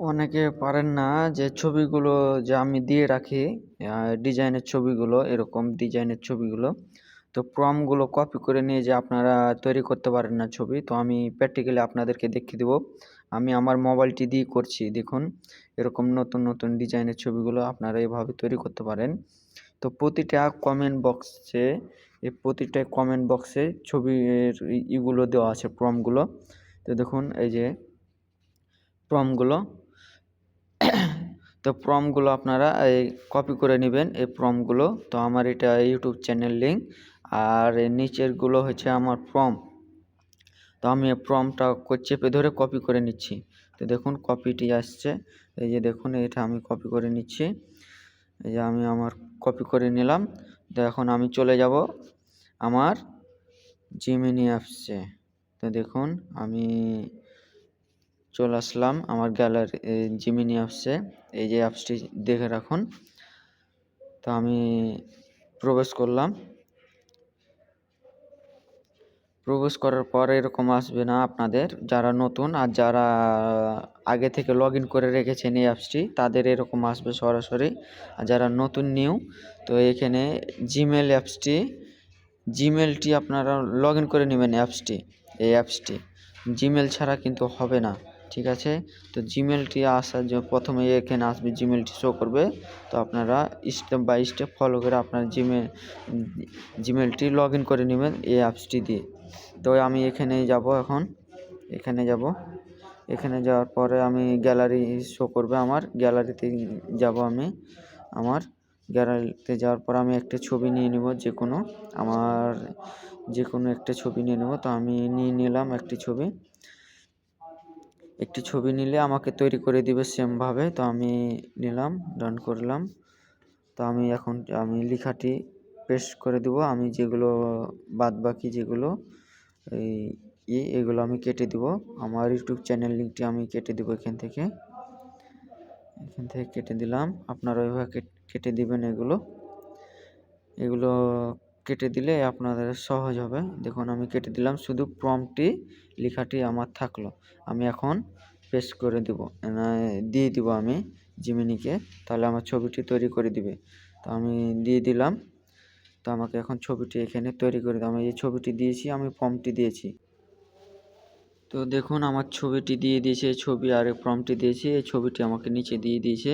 অনেকে পারেন না যে ছবিগুলো যে আমি দিয়ে রাখি, ডিজাইনের ছবিগুলো, এরকম ডিজাইনের ছবিগুলো। তো প্রম্পটগুলো কপি করে নিয়ে যে আপনারা তৈরি করতে পারেন না ছবি। তো আমি প্র্যাকটিক্যালি আপনাদেরকে দেখিয়ে দেবো। আমি আমার মোবাইলটি দিয়ে করছি। দেখুন এরকম নতুন নতুন ডিজাইনের ছবিগুলো আপনারা এভাবে তৈরি করতে পারেন। তো প্রতিটা কমেন্ট বক্সে ছবির ইগুলো দেওয়া আছে, প্রম্পটগুলো। তো দেখুন এই যে প্রম্পটগুলো। তো প্রম্পটগুলো আপনারা এই কপি করে নেবেন, এই প্রম্পটগুলো। তো আমার এটা ইউটিউব চ্যানেল লিঙ্ক, আর এই নিচেরগুলো হচ্ছে আমার প্রম্পট। তো আমি এই প্রম্পটটা চেপে ধরে কপি করে নিচ্ছি। তো দেখুন কপিটি আসছে, এই যে দেখুন এটা আমি কপি করে নিচ্ছি। এই যে আমি আমার কপি করে নিলাম। তো এখন আমি চলে যাব আমার জিমিনি অ্যাপসে। তো দেখুন আমি চলে আসলাম আমার গ্যালারি জিমিনি অ্যাপসে। এই যে অ্যাপসটি দেখে রাখুন। তো আমি প্রবেশ করলাম। প্রবেশ করার পর এরকম আসবে না আপনাদের, যারা নতুন আর যারা আগে থেকে লগ ইন করে রেখেছেন এই অ্যাপসটি তাদের এরকম আসবে সরাসরি। আর যারা নতুন নিউ, তো এখানে জিমেলটি আপনারা লগ ইন করে নেবেন এই অ্যাপসটি। জিমেল ছাড়া কিন্তু হবে না, ঠিক আছে? তো জিমেলটি আসার জন্য প্রথমে এখানে আসবে, জিমেলটি শো করবে। তো আপনারা স্টেপ বাই স্টেপ ফলো করে আপনার জিমেলটি লগ ইন করে নেবেন এই অ্যাপসটি দিয়ে। তো আমি এখানে যাব, এখানে যাওয়ার পরে আমি গ্যালারি শো করবে, আমার গ্যালারিতে যাব। আমি আমার গ্যালারিতে যাওয়ার পর আমি একটা ছবি নিয়ে নেব, যে কোনো একটা ছবি নিয়ে নেব। তো আমি নিয়ে নিলাম একটি ছবি নিলে আমাকে তৈরি করে দিবে সেমভাবে। তো আমি নিলাম, ডান করলাম। তো আমি লেখাটি পেস্ট করে দেব। আমি যেগুলো বাদবাকি যেগুলো এগুলো আমি কেটে দেব। আমার ইউটিউব চ্যানেল লিঙ্কটি আমি কেটে দেব এখান থেকে কেটে দিলাম। আপনারা ওইভাবে কেটে দিবেন। এগুলো কেটে দিলে আপনাদের সহজ হবে। দেখুন আমি কেটে দিলাম, শুধু প্রম্পটটি লেখাটি আমার থাকলো। আমি এখন পেস্ট করে দিয়ে দিব আমি জিমিনিকে, তাহলে আমার ছবিটি তৈরি করে দিবে। তো আমি দিয়ে দিলাম। তো আমাকে এখন ছবিটি এখানে তৈরি করে দিই। আমি এই ছবিটি দিয়েছি, আমি প্রম্পটটি দিয়েছি। তো দেখুন আমার ছবিটি দিয়ে দিয়েছে, ছবি আর প্রম্পটটি দিয়েছি, এই ছবিটি আমাকে নিচে দিয়ে দিয়েছে।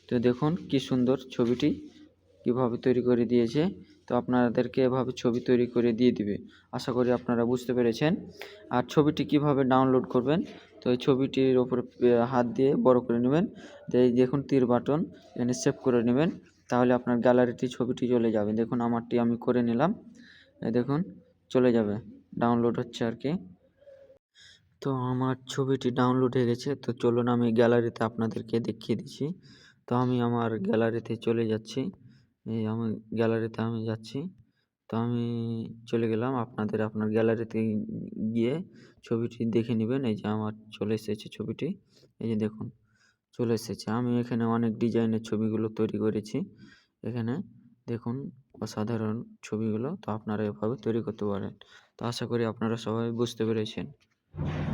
তো দেখুন কি সুন্দর ছবিটি কিভাবে তৈরি করে দিয়েছে। তো আপনাদেরকে এভাবে ছবি তৈরি করে দিয়ে দিবে। আশা করি আপনারা বুঝতে পেরেছেন। আর ছবিটি কিভাবে ডাউনলোড করবেন, তো এই ছবিটির ওপরে হাত দিয়ে বড় করে নেবেন। এই দেখুন তীর বাটন, এখানে সেভ করে নেবেন, তাহলে আপনার গ্যালারিতে ছবিটি চলে যাবে। দেখুন আমারটি আমি করে নিলাম, এই দেখুন চলে যাবে, ডাউনলোড হচ্ছে আর কি। তো আমার ছবিটি ডাউনলোড হয়ে গেছে। তো চলুন আমি গ্যালারিতে আপনাদেরকে দেখিয়ে দিচ্ছি। তো আমি আমার গ্যালারিতে চলে যাচ্ছি। এই আমার গ্যালারিতে আমি যাচ্ছি। তো আমি চলে গেলাম। আপনার গ্যালারিতে গিয়ে ছবিটি দেখে নেবেন। এই যে আমার চলে এসেছে ছবিটি, এই যে দেখুন চলে এসেছে। আমি এখানে অনেক ডিজাইনের ছবিগুলো তৈরি করেছি। এখানে দেখুন অসাধারণ ছবিগুলো। তো আপনারা এভাবে তৈরি করতে পারেন। তো আশা করি আপনারা সবাই বুঝতে পেরেছেন।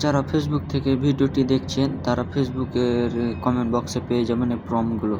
যারা ফেসবুক থেকে ভিডিওটি দেখছেন তারা ফেসবুকের কমেন্ট বক্সে পেয়ে যাবেন এই প্রম্পটগুলো।